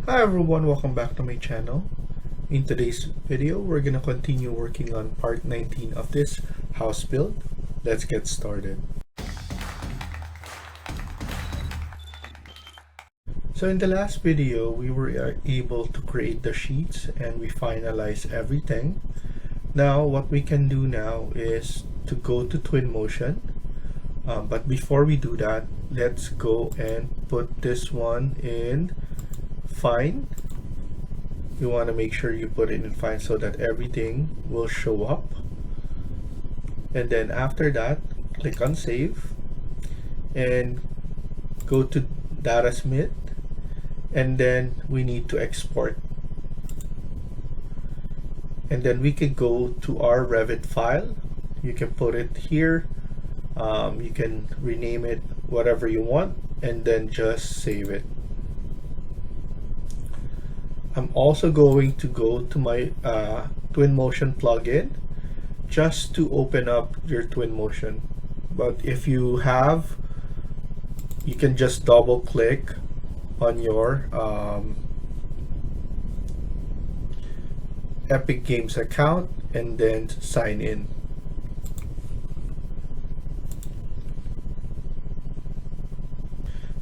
Hi everyone, welcome back to my channel. In today's video, we're gonna continue working on part 19 of this house build. Let's get started. So in the last video, we were able to create the sheets and we finalized everything. Now what we can do now is to go to Twinmotion. But before we do that, let's go and put this one in Fine. You want to make sure you put it in Fine so that everything will show up. And then after that, click on Save and go to Datasmith, and then we need to export. And then we can go to our Revit file. You can put it here. You can rename it whatever you want and then just save it. I'm also going to go to my Twinmotion plugin just to open up your Twinmotion. But if you have, you can just double click on your Epic Games account and then sign in.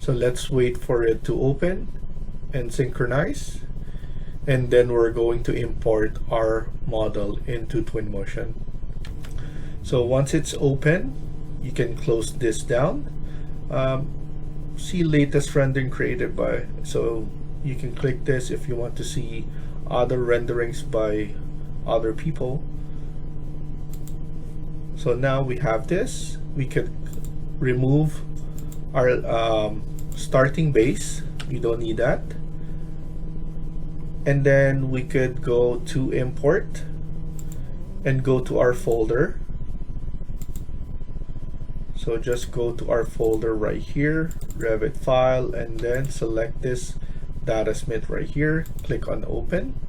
So let's wait for it to open and synchronize. And then we're going to import our model into Twinmotion. So once it's open, you can close this down. See latest rendering created by, so you can click this if you want to see other renderings by other people. So now we have this. We could remove our starting base. We don't need that. And then we could go to import and go to our folder. So just go to our folder right here, Revit file, and then select this Datasmith right here, click on open,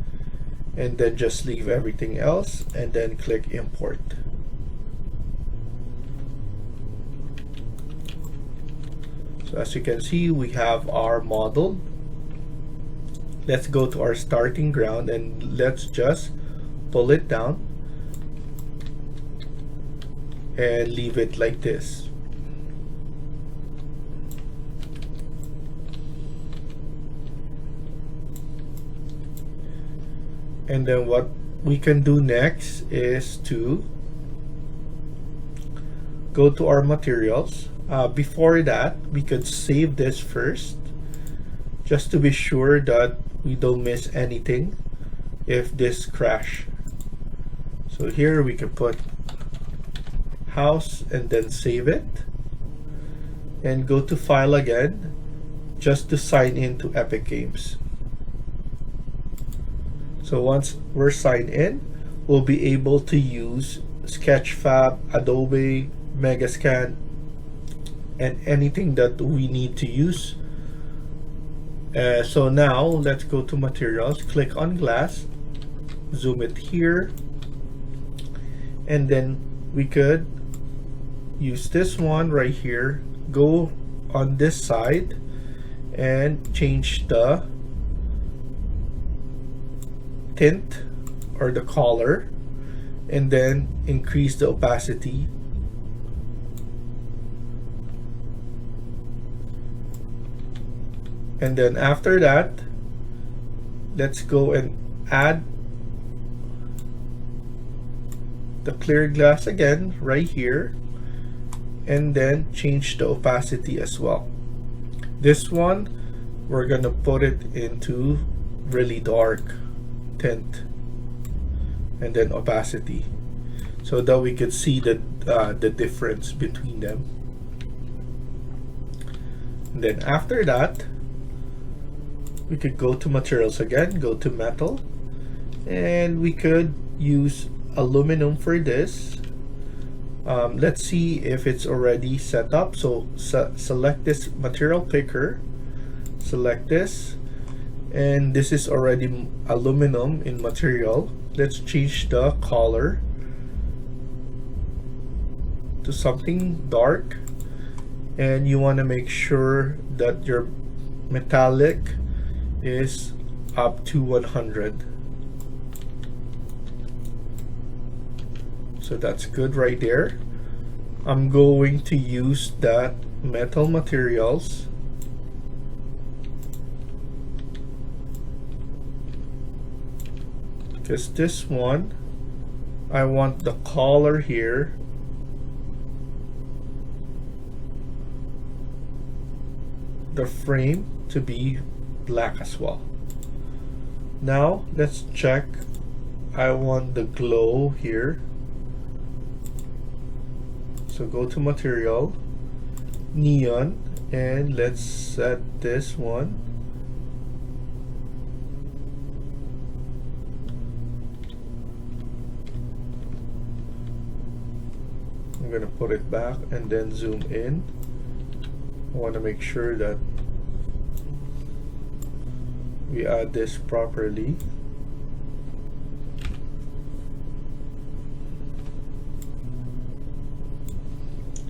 and then just leave everything else and then click import. So as you can see, we have our model. Let's go to our starting ground and let's just pull it down and leave it like this. And then what we can do next is to go to our materials. Before that, we could save this first, just to be sure that we don't miss anything if this crash. So here we can put house and then save it and go to file again just to sign in to Epic Games. So once we're signed in, we'll be able to use Sketchfab, Adobe, Megascan, and anything that we need to use. So now let's go to materials, click on glass, zoom it here, and then we could use this one right here, go on this side and change the tint or the color, and then increase the opacity. And then after that, let's go and add the clear glass again right here, and then change the opacity as well. This one, we're gonna put it into really dark tint and then opacity so that we could see the difference between them. And then after that, we could go to materials again, go to metal, and we could use aluminum for this. Let's see if it's already set up. So select this material picker, select this, and this is already aluminum in material. Let's change the color to something dark, and you want to make sure that your metallic is up to 100. So that's good right there. I'm going to use that metal materials. Because this one, I want the color here the frame to be black as well. Now let's check. I want the glow here. So go to material, neon, and let's set this one. I'm gonna put it back and then zoom in. I want to make sure that we add this properly.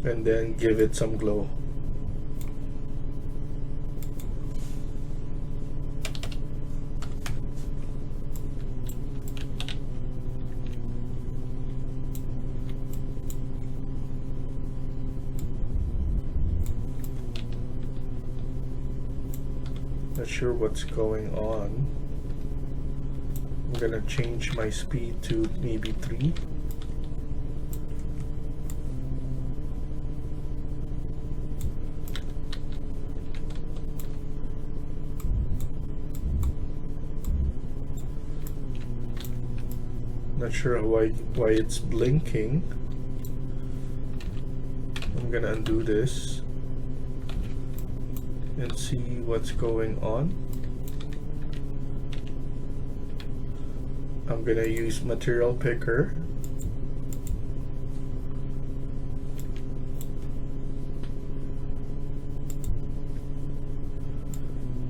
And then give it some glow. Not sure what's going on. I'm gonna change my speed to maybe 3. Not sure why it's blinking. I'm gonna undo this and see what's going on. I'm gonna use material picker.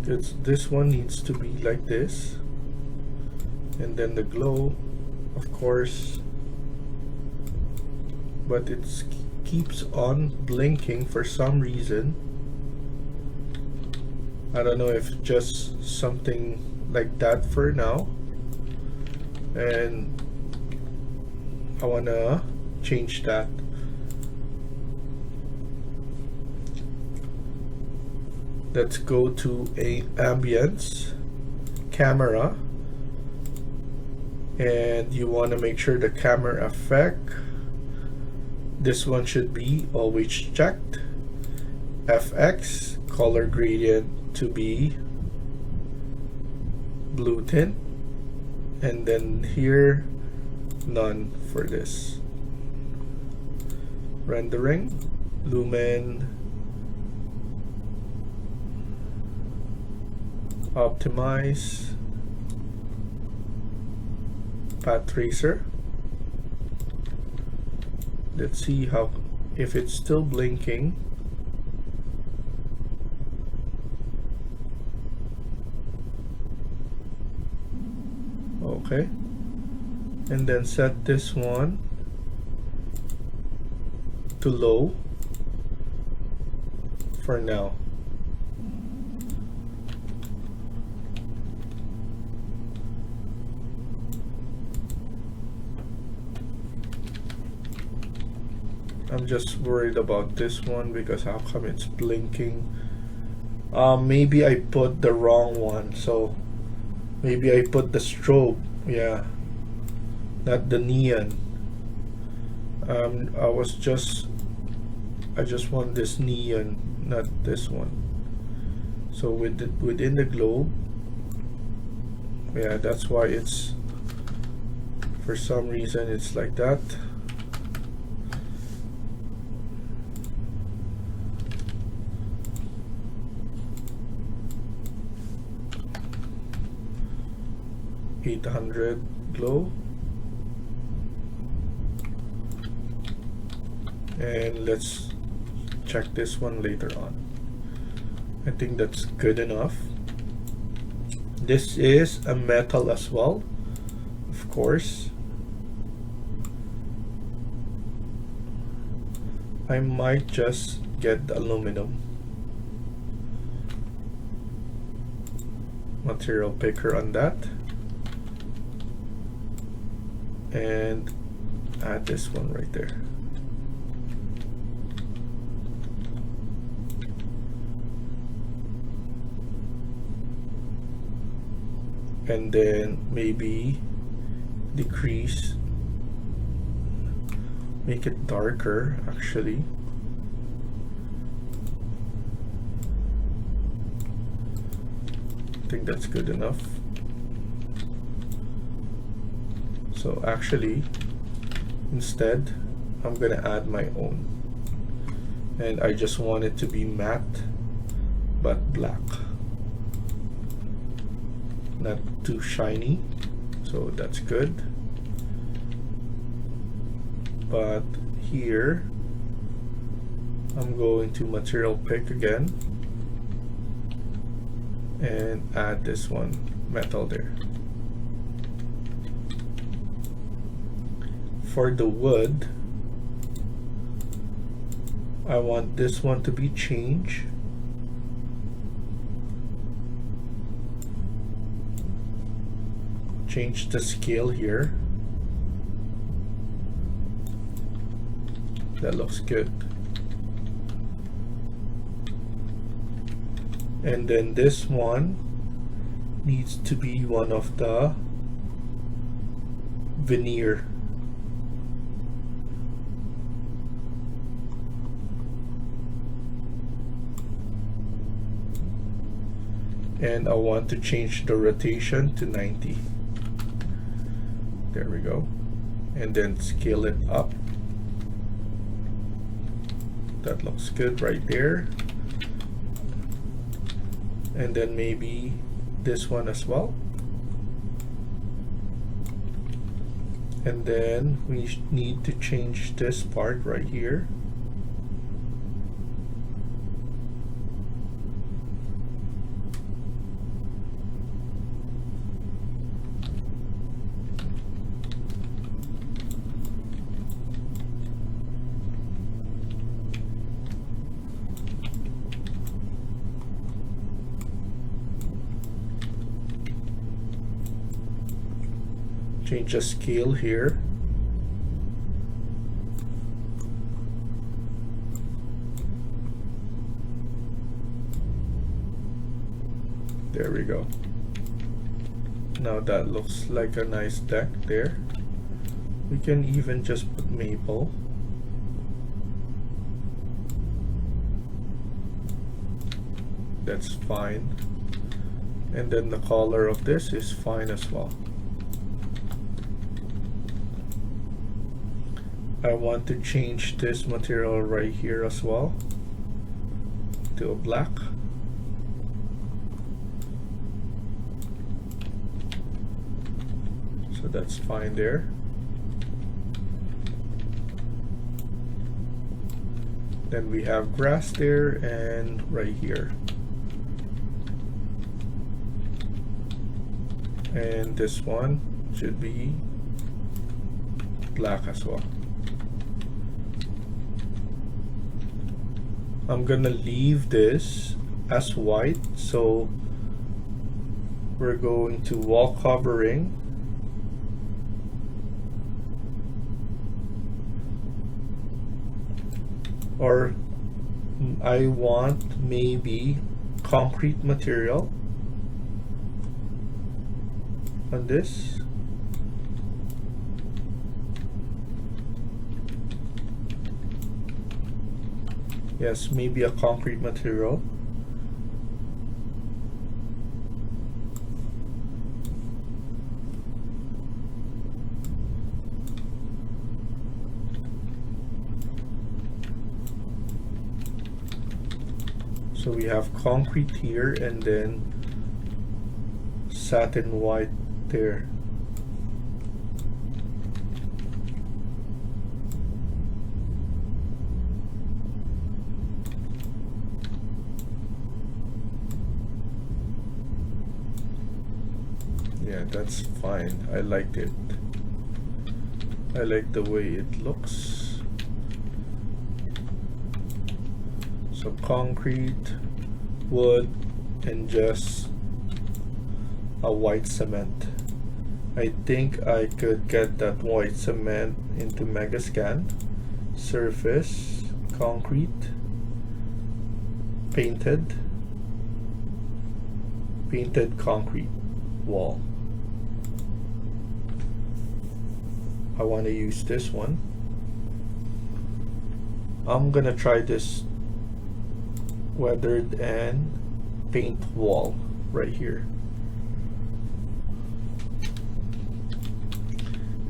This one needs to be like this, and then the glow, of course, but it keeps on blinking for some reason. I don't know if just something like that for now, and I wanna change that. Let's go to a ambience camera, and you want to make sure the camera effect, this one should be always checked. FX color gradient to be blue tint, and then here none for this. Rendering, lumen, optimize, path tracer. Let's see if it's still blinking. Okay, and then set this one to low for now. I'm just worried about this one because how come it's blinking? Maybe I put the wrong one, so maybe I put the strobe, yeah, not the neon. I just want this neon, not this one. So within the globe, yeah, that's why it's, for some reason it's like that. $800 glow, and let's check this one later on. I think that's good enough. This is a metal as well, of course. I might just get the aluminum material picker on that and add this one right there. And then maybe decrease, make it darker actually. I think that's good enough. So actually, instead, I'm gonna add my own. And I just want it to be matte, but black. Not too shiny, so that's good. But here, I'm going to material pick again and add this one, metal there. For the wood, I want this one to be changed. Change the scale here. That looks good. And then this one needs to be one of the veneer. And I want to change the rotation to 90. There we go. And then scale it up. That looks good right there. And then maybe this one as well. And then we need to change this part right here. Change the scale here. There we go. Now that looks like a nice deck there. We can even just put maple. That's fine. And then the color of this is fine as well. I want to change this material right here as well to a black. So that's fine there. Then we have grass there and right here. And this one should be black as well. I'm gonna leave this as white, so we're going to wall covering, or I want maybe concrete material on this. Yes, maybe a concrete material. So we have concrete here and then satin white there. Yeah, that's fine. I liked it. I like the way it looks. So concrete, wood, and just a white cement. I think I could get that white cement into Megascan. Surface, concrete, painted concrete wall. I want to use this one. I'm gonna try this weathered and paint wall right here.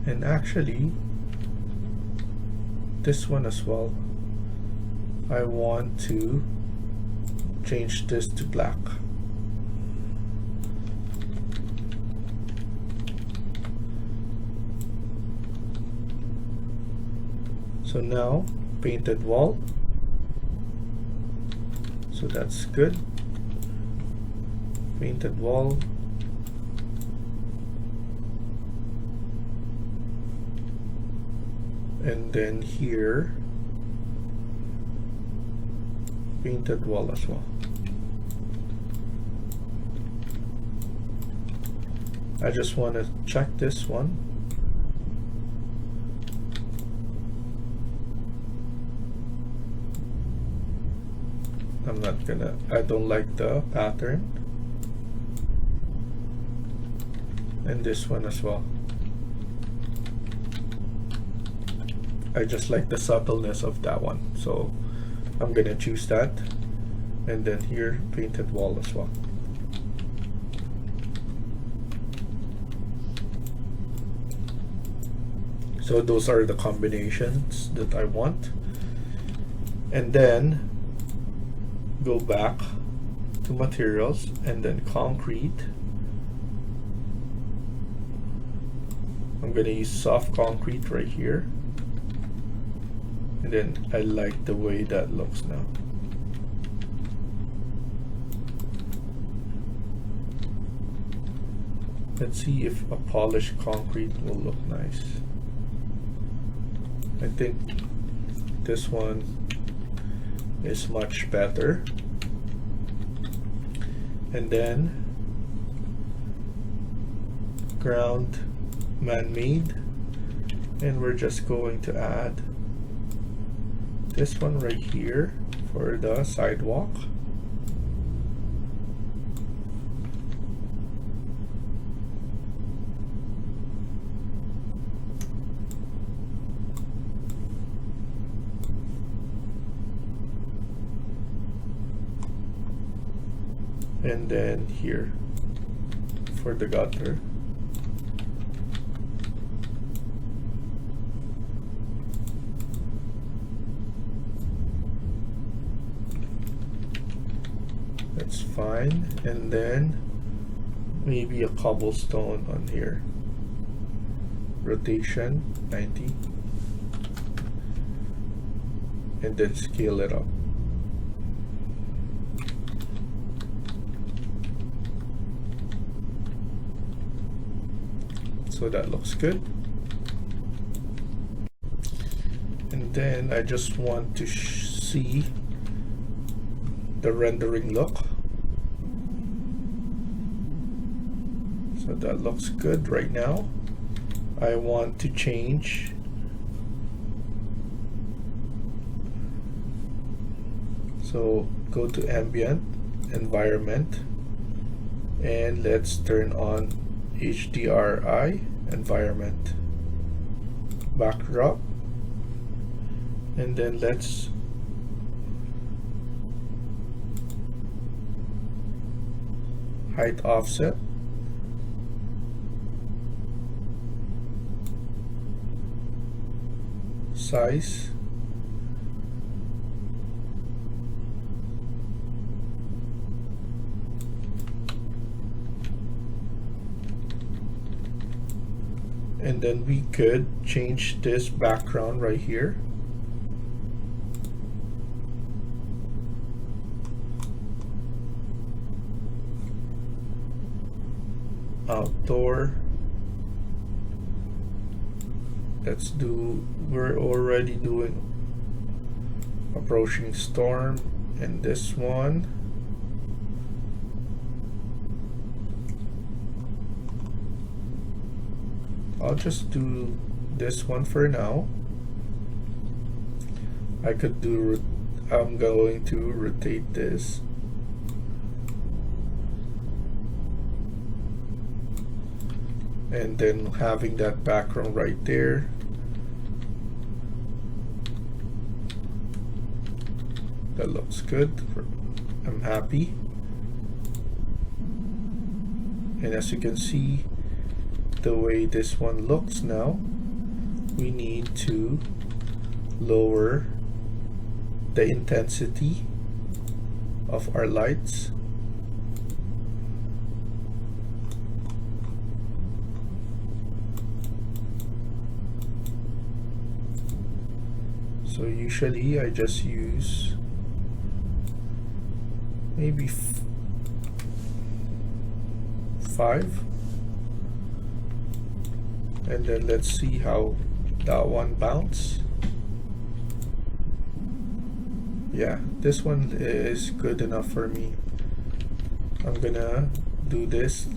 And actually this one as well, I want to change this to black. So now painted wall, so that's good. Painted wall, and then here painted wall as well. I just want to check this one. I don't like the pattern, and this one as well. I just like the subtleness of that one, so I'm gonna choose that. And then here, painted wall as well. So those are the combinations that I want. And then go back to materials and then concrete. I'm gonna use soft concrete right here. And then I like the way that looks now. Let's see if a polished concrete will look nice. I think this one is much better. And then ground man-made, and we're just going to add this one right here for the sidewalk. And then here for the gutter. That's fine. And then maybe a cobblestone on here. Rotation 90. And then scale it up. So that looks good. And then I just want to see the rendering look. So that looks good right now. I want to change so go to ambient environment and let's turn on HDRI environment backdrop, and then let's height offset, size, and then we could change this background right here. Outdoor. Let's do, we're already doing approaching storm, and this one I'll just do this one for now. I could do, I'm going to rotate this. And then having that background right there. That looks good. I'm happy. And as you can see, the way this one looks now, we need to lower the intensity of our lights. So usually I just use maybe 5, and then let's see how that one bounce. Yeah, this one is good enough for me. I'm gonna do this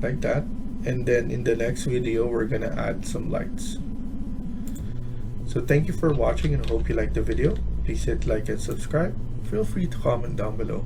like that, and then in the next video we're gonna add some lights. So thank you for watching and I hope you liked the video. Please hit like and subscribe. Feel free to comment down below.